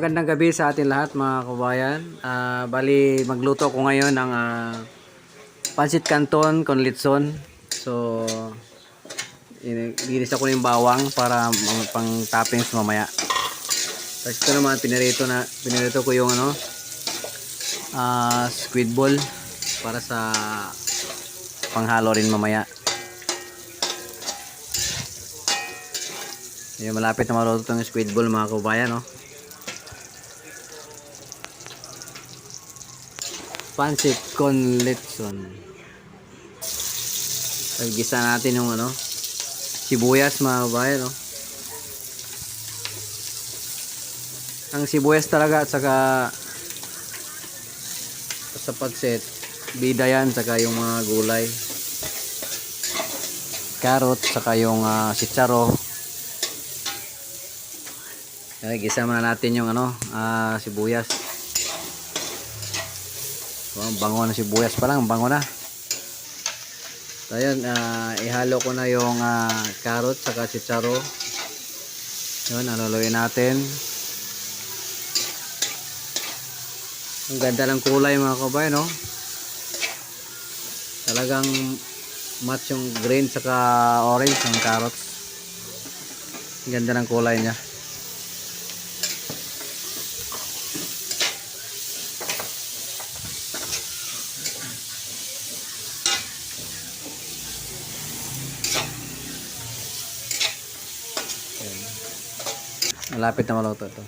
Magandang gabi sa atin lahat mga kabayan. Bali magluto ko ngayon ng pancit canton con litson. So inilis ko yung bawang para pang toppings mamaya. Tapos ito naman pinirito ko yung squid ball para sa panghalo rin mamaya. Yung malapit na maluto itong squid ball mga kabayan, no? Pancit con litson. Gisa natin yung sibuyas mga kabayan, no? Ang sibuyas talaga at saka sa pancit bida yan, saka yung mga gulay, carrot, saka yung sitsaro. Gisa muna natin yung sibuyas. Bango na sibuyas pa lang, bango na. So ayun, ihalo ko na yung carrot saka sitsaro. Yun, aluluin natin. Ang ganda ng kulay mga kabayan, no? Talagang match yung green saka orange ng carrots. Ang ganda ng kulay niya. Malapit na maluto ito.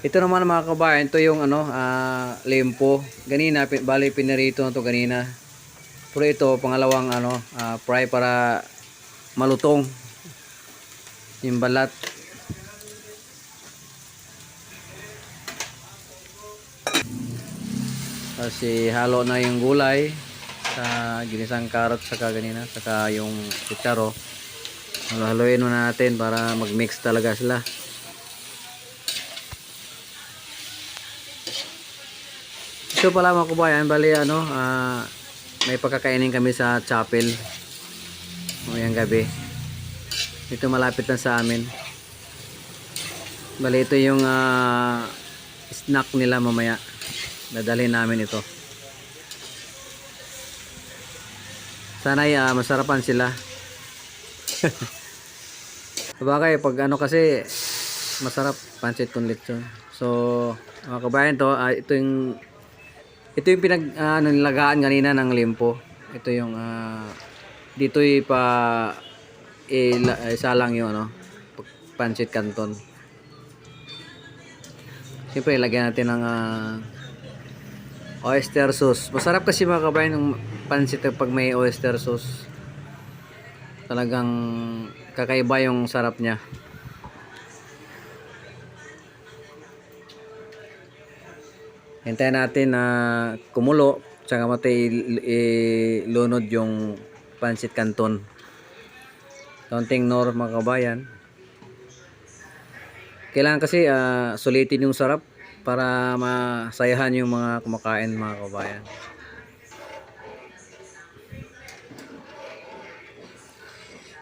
Ito naman mga kabayan, ito yung limpo. Ganina, bali pinarito na ito ganina. Pero ito, pangalawang fry para malutong yung balat. Kasi halo na yung gulay sa ginisang carrot saka ganina, saka yung sitsaro. Haluin muna natin para mag-mix talaga sila. Ito pala mga kabayan, bali may pagkakainin kami sa chapel ngayong gabi. Ito malapit lang sa amin. Bali ito yung snack nila mamaya. Dadalhin namin ito. Sana'y masarapan sila. Sabagay pag kasi masarap pancit con litson. So mga kabayan, ito yung nilagaan kanina ng limpo. Ito yung dito isalang yung pancit canton. Siyempre ilagyan natin ng oyster sauce. Masarap kasi mga kabayan ng pancit pag may oyster sauce. Talagang kakaiba yung sarap niya. Hintayin natin na kumulo, tsaka matay ilunod yung pancit canton. Kaunting nor mga kabayan. Kailangan kasi sulitin yung sarap para masayahan yung mga kumakain mga kabayan.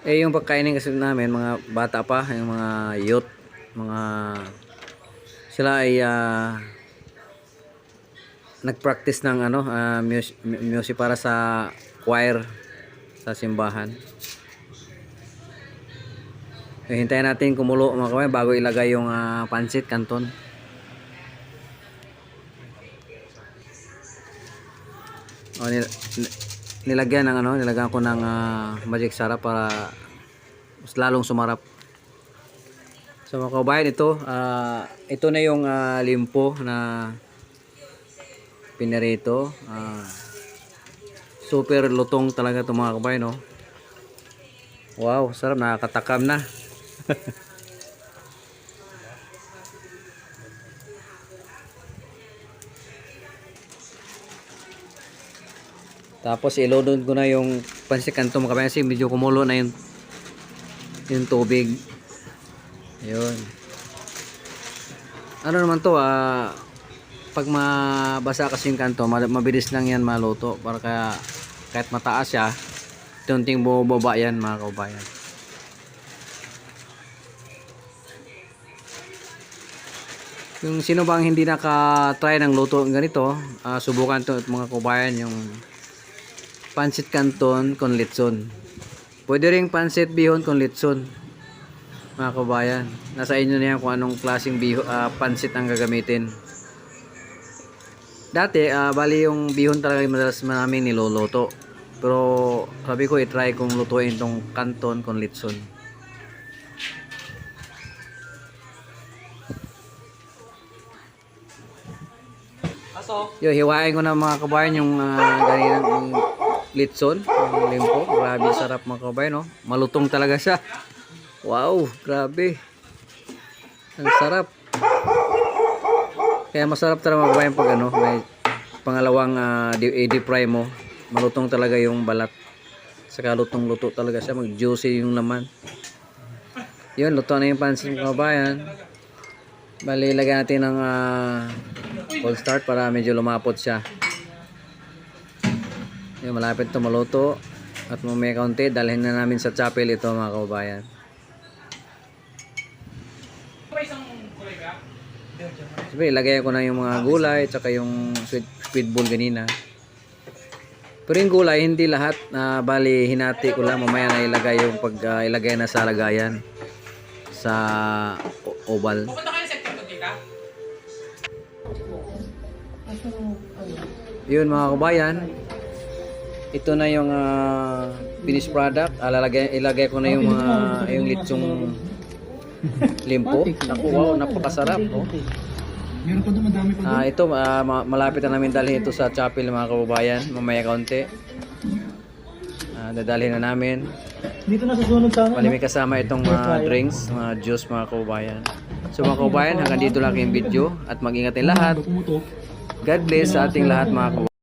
Yung pagkainin kasi namin mga bata pa, yung mga youth, sila ay nagpractice ng music para sa choir sa simbahan. Hintayin natin kumulo mga kabayan bago ilagay yung pancit canton. Nilagyan ko ng magic sarap para mas lalong sumarap. So mga kabayan, ito na yung limpo na pinarito. Super lutong talaga ito mga kabayan, no? Wow, sarap, nakakatakam na. Tapos ilunod ko na yung pancit canton mga kabayan kasi medyo kumulo na yung tubig. Ayun. Ano naman to, pag mabasa kasi yung kanto, mabilis lang yan maluto. Para kahit mataas siya, tunting bumababa yan mga kabayan. Yung sino bang hindi naka-try ng luto ng ganito, subukan to at mga kabayan, yung pancit canton con litson. Pwede ring pancit bihon con litson, mga kabayan. Nasa inyo na yan kung anong klaseng pancit ang gagamitin. Dati, bali yung bihon talaga yung madalas namin niloloto. Pero sabi ko i-try kong lutuin itong canton con litson. Yo, hiwain ko na mga kabayan yung ganinang litson, yung limpo. Grabe sarap mga kabayan, no? Malutong talaga siya. Wow, grabe. Ang sarap. Kaya masarap talaga mga kabayan pag ano, may pangalawang i-deep fry mo. Malutong talaga yung balat. Saka lutong-luto talaga siya, mag-juicy yung laman. Yun, luto na yung pansit mga kabayan. Bali, lagyan natin ng cold start para medyo lumapot siya. Yun, malapit to maluto. At may kaunti, dalhin na namin sa chapel ito mga kabayan. Sabi, ilagay ko na yung mga gulay tsaka yung squid ball ganina. Pero yung gulay, hindi lahat. Bali, hinati ko lang. Mamaya na ilagay yung ilagay na sa lagayan. Sa oval. Yun mga kabayan. Ito na yung finished product. Ilagay ko na yung yung litsong limpo. Naku, wow, napakasarap. Oh. Meron pa doon, madami pa doon. Ito, malapit na namin dalhin ito sa chapel mga kababayan. Mamaya kaunti. Dadalhin na namin. Dito na susunod sana. Bali may kasama itong drinks, mga juice mga kababayan. So mga kababayan, hanggang dito lang yung video. At mag-ingat din lahat. God bless sa ating lahat mga kababayan.